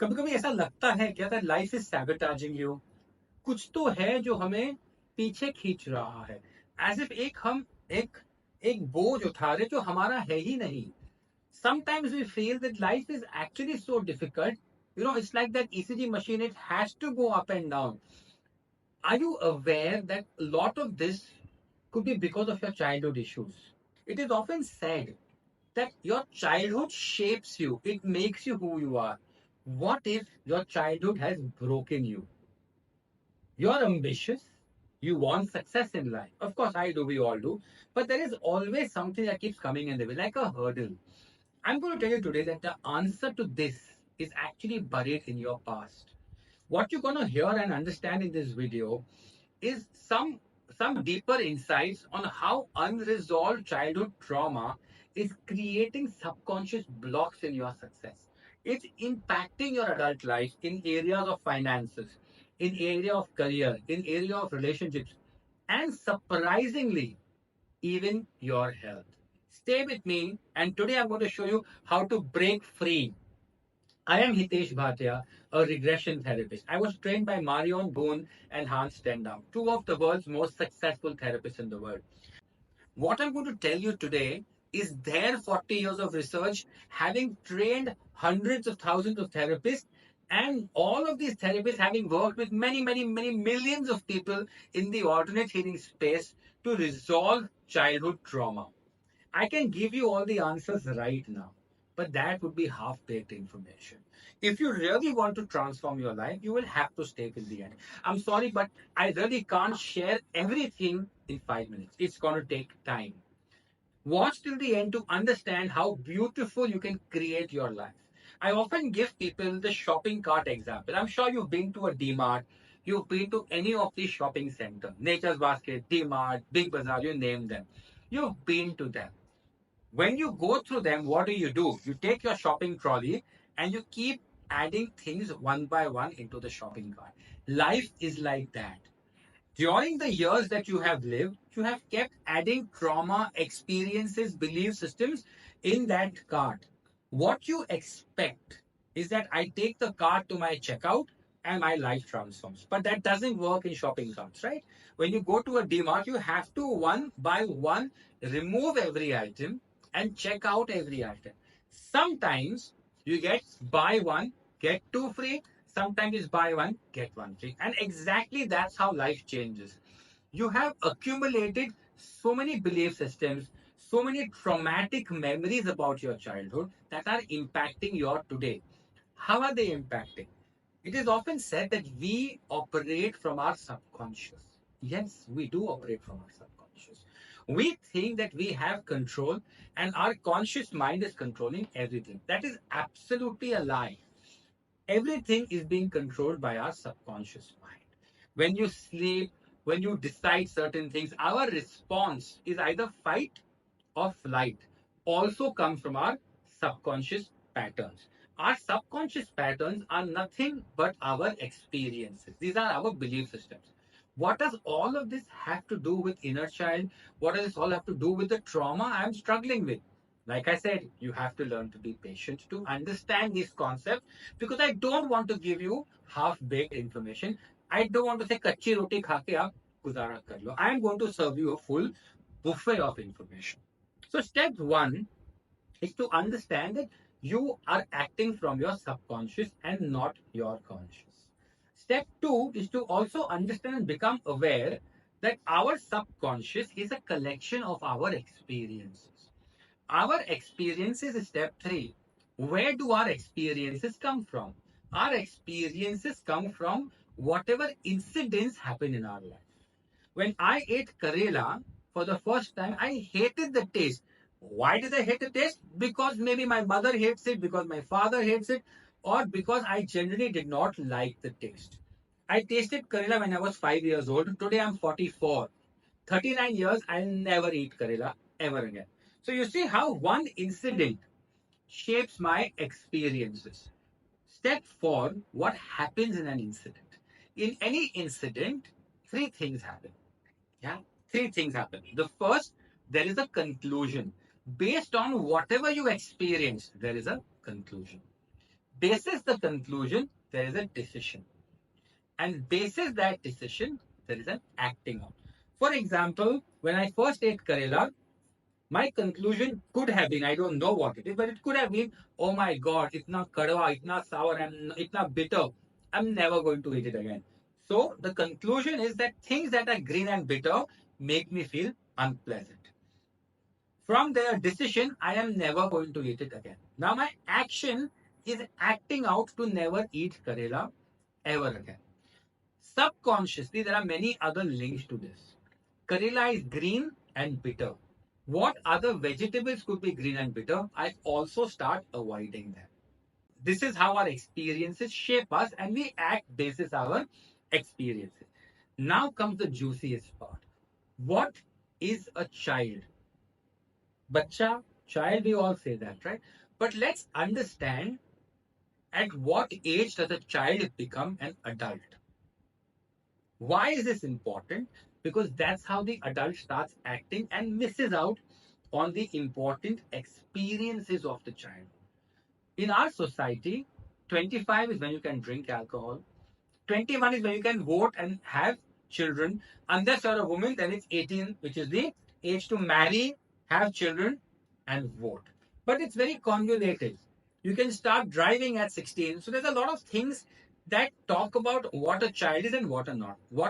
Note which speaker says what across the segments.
Speaker 1: कभी कभी ऐसा लगता है क्या that life is sabotaging you. कुछ तो है जो हमें पीछे खींच रहा है, एज इफ हम एक एक बोझ उठा रहे जो हमारा है ही नहीं. Sometimes we feel that life is actually so difficult. It's like that ECG machine, it has to go up and down. Are you aware that a lot of this could be because of your childhood issues? It is often said that your childhood shapes you, it makes you who you are. What if your childhood has broken you? You're ambitious, you want success in life. Of course, I do, we all do. But there is always something that keeps coming in the way, like a hurdle. I'm going to tell you today that the answer to this is actually buried in your past. What you're going to hear and understand in this video is some deeper insights on how unresolved childhood trauma is creating subconscious blocks in your success. It's impacting your adult life in areas of finances, in area of career, in area of relationships, and surprisingly, even your health. Stay with me, and today I'm going to show you how to break free. I am Hitesh Bhatia, a regression therapist. I was trained by Marion Boone and Hans Stendhal, two of the world's most successful therapists in the world. What I'm going to tell you today is their 40 years of research, having trained hundreds of thousands of therapists, and all of these therapists having worked with many, many, many millions of people in the alternate healing space to resolve childhood trauma. I can give you all the answers right now, but that would be half baked information. If you really want to transform your life, you will have to stay till the end. I'm sorry, but I really can't share everything in 5 minutes. It's going to take time. Watch till the end to understand how beautiful you can create your life. I often give people the shopping cart example. I'm sure you've been to a DMart, you've been to any of these shopping centers, Nature's Basket, DMart, Big Bazaar, you name them. You've been to them. When you go through them, what do? You take your shopping trolley and you keep adding things one by one into the shopping cart. Life is like that. During the years that you have lived, you have kept adding trauma, experiences, belief systems in that cart. What you expect is that I take the cart to my checkout and my life transforms. But that doesn't work in shopping carts, right? When you go to a DMart, you have to one by one remove every item and check out every item. Sometimes you get buy one, get two free. Sometimes it's buy one, get one free. And exactly that's how life changes. You have accumulated so many belief systems, so many traumatic memories about your childhood that are impacting your today. How are they impacting? It is often said that we operate from our subconscious. Yes, we do operate from our subconscious. We think that we have control and our conscious mind is controlling everything. That is absolutely a lie. Everything is being controlled by our subconscious mind. When you sleep, when you decide certain things, our response is either fight or flight. Also comes from our subconscious patterns. Our subconscious patterns are nothing but our experiences. These are our belief systems. What does all of this have to do with inner child? What does this all have to do with the trauma I'm struggling with? Like I said, you have to learn to be patient to understand these concepts because I don't want to give you half-baked information. I don't want to say kachi roti kha ke aap guzara kar lo. I am going to serve you a full buffet of information. So step one is to understand that you are acting from your subconscious and not your conscious. Step two is to also understand and become aware that our subconscious is a collection of our experiences. Our experiences is step three. Where do our experiences come from? Our experiences come from whatever incidents happen in our life. When I ate Karela for the first time, I hated the taste. Why did I hate the taste? Because maybe my mother hates it, because my father hates it, or because I generally did not like the taste. I tasted Karela when I was 5 years old. Today I'm 44. 39 years, I'll never eat Karela ever again. So you see how one incident shapes my experiences. Step four, what happens in an incident? In any incident, three things happen. Yeah, three things happen. The first, there is a conclusion. Based on whatever you experience, there is a conclusion. basis the conclusion, there is a decision. And basis that decision, there is an acting on. For example, when I first ate Karela, my conclusion could have been, I don't know what it is, but it could have been, oh my god, itna kadwa, itna sour, and itna bitter. I'm never going to eat it again. So the conclusion is that things that are green and bitter make me feel unpleasant. From their decision, I am never going to eat it again. Now my action is acting out to never eat Karela ever again. Subconsciously, there are many other links to this. Karela is green and bitter. What other vegetables could be green and bitter? I also start avoiding them. This is how our experiences shape us and we act basis our experiences. Now comes the juiciest part. What is a child? Bacha, child, we all say that, right? But let's understand, at what age does a child become an adult? Why is this important? Because that's how the adult starts acting and misses out on the important experiences of the child. In our society, 25 is when you can drink alcohol, 21 is when you can vote and have children. Unless you're a woman, then it's 18, which is the age to marry, have children, and vote. But it's very convoluted. You can start driving at 16. So there's a lot of things that talk about what a child is and what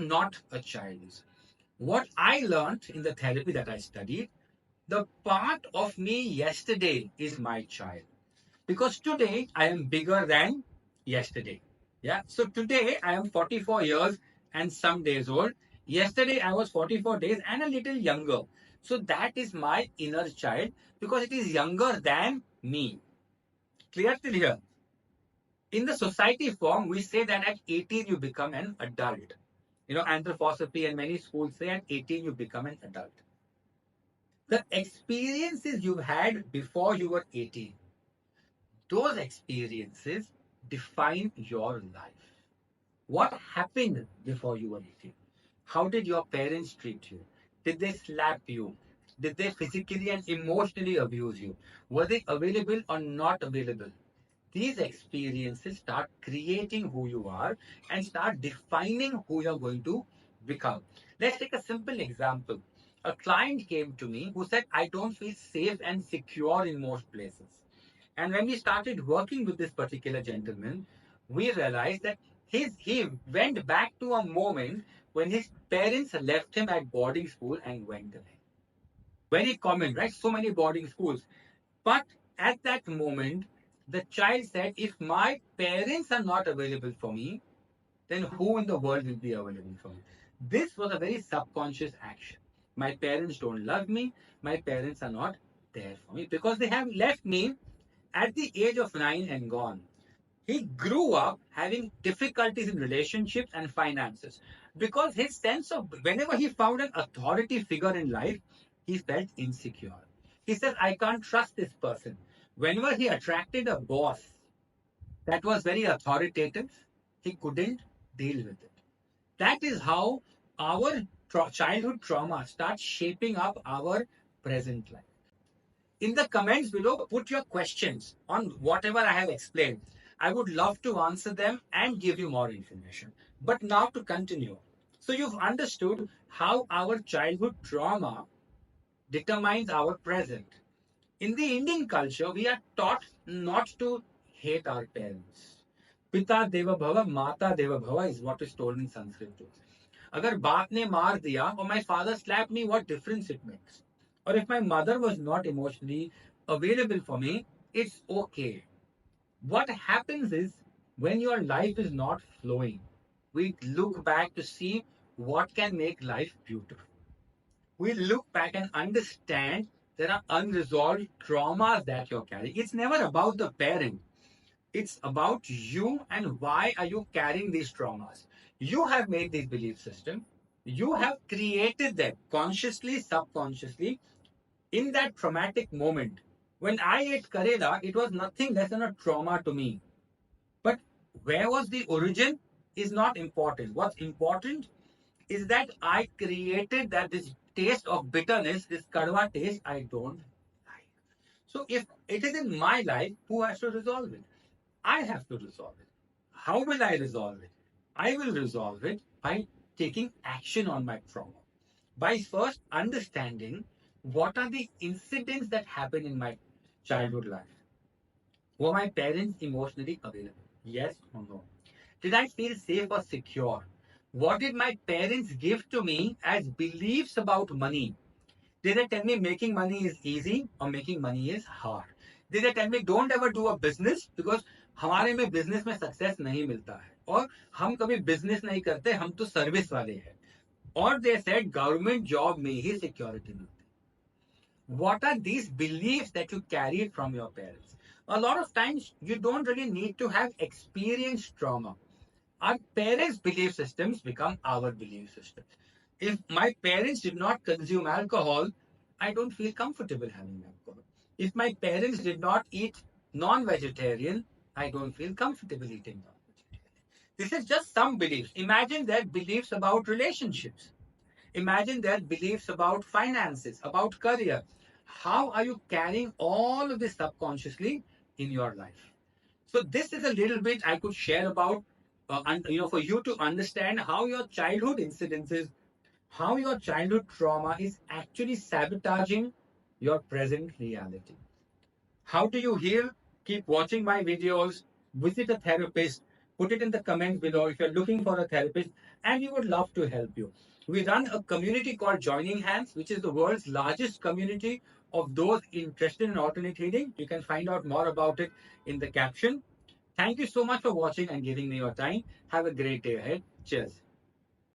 Speaker 1: not a child is. What I learned in the therapy that I studied, the part of me yesterday is my child. Because today I am bigger than yesterday. Yeah. So today I am 44 years and some days old. Yesterday I was 44 days and a little younger. So that is my inner child because it is younger than me. Clear till here? In the society form, we say that at 18 you become an adult. Anthroposophy and many schools say at 18 you become an adult. The experiences you had before you were 18, those experiences define your life. What happened before you were 18? How did your parents treat you? Did they slap you? Did they physically and emotionally abuse you? Were they available or not available? These experiences start creating who you are and start defining who you're going to become. Let's take a simple example. A client came to me who said, I don't feel safe and secure in most places. And when we started working with this particular gentleman, we realized that he went back to a moment when his parents left him at boarding school and went away. Very common, right? So many boarding schools. But at that moment, the child said, if my parents are not available for me, then who in the world will be available for me? This was a very subconscious action. My parents don't love me. My parents are not there for me because they have left me at the age of 9 and gone. He grew up having difficulties in relationships and finances because his sense of whenever he found an authority figure in life, he felt insecure. He said, I can't trust this person. Whenever he attracted a boss that was very authoritative, he couldn't deal with it. That is how our childhood trauma starts shaping up our present life. In the comments below, put your questions on whatever I have explained. I would love to answer them and give you more information. But now to continue. So you've understood how our childhood trauma determines our present. In the Indian culture, we are taught not to hate our parents. Pita Deva Bhava, Mata Deva Bhava is what is told in Sanskrit too. अगर बाप ने मार दिया or my father slapped me, what difference it makes? Or if my mother was not emotionally available for me, it's okay. What happens is when your life is not flowing, we look back to see what can make life beautiful. We look back and understand there are unresolved traumas that you're carrying. It's never about the parent. It's about you and why are you carrying these traumas. You have made this belief system. You have created them consciously, subconsciously in that traumatic moment. When I ate Karela, it was nothing less than a trauma to me. But where was the origin is not important. What's important is that I created that this taste of bitterness, this kadwa taste, I don't like. So if it is in my life, who has to resolve it? I have to resolve it. How will I resolve it? I will resolve it by taking action on my trauma, by first understanding what are the incidents that happen in my childhood life. Were my parents emotionally available? Yes or no? Did I feel safe or secure? What did my parents give to me as beliefs about money? Did they tell me making money is easy or making money is hard? Did they tell me don't ever do a business because हमारे में business में success नहीं मिलता है और हम कभी business नहीं करते, हम तो सर्विस वाले हैं. और दे सेड गवर्नमेंट जॉब में ही सिक्योरिटी मिलती है. What are these beliefs that you carried from your parents? A lot of times you don't really need to have experienced trauma. Our parents' belief systems become our belief systems. If my parents did not consume alcohol, I don't feel comfortable having alcohol. If my parents did not eat non-vegetarian, I don't feel comfortable eating non-vegetarian. This is just some beliefs. Imagine their beliefs about relationships. Imagine their beliefs about finances, about career. How are you carrying all of this subconsciously in your life? So this is a little bit I could share about, for you to understand how your childhood incidences, how your childhood trauma is actually sabotaging your present reality. How do you heal? Keep watching my videos, visit a therapist, put it in the comments below if you're looking for a therapist, and we would love to help you. We run a community called Joining Hands, which is the world's largest community of those interested in alternate healing. You can find out more about it in the caption. Thank you so much for watching and giving me your time. Have a great day ahead. Cheers.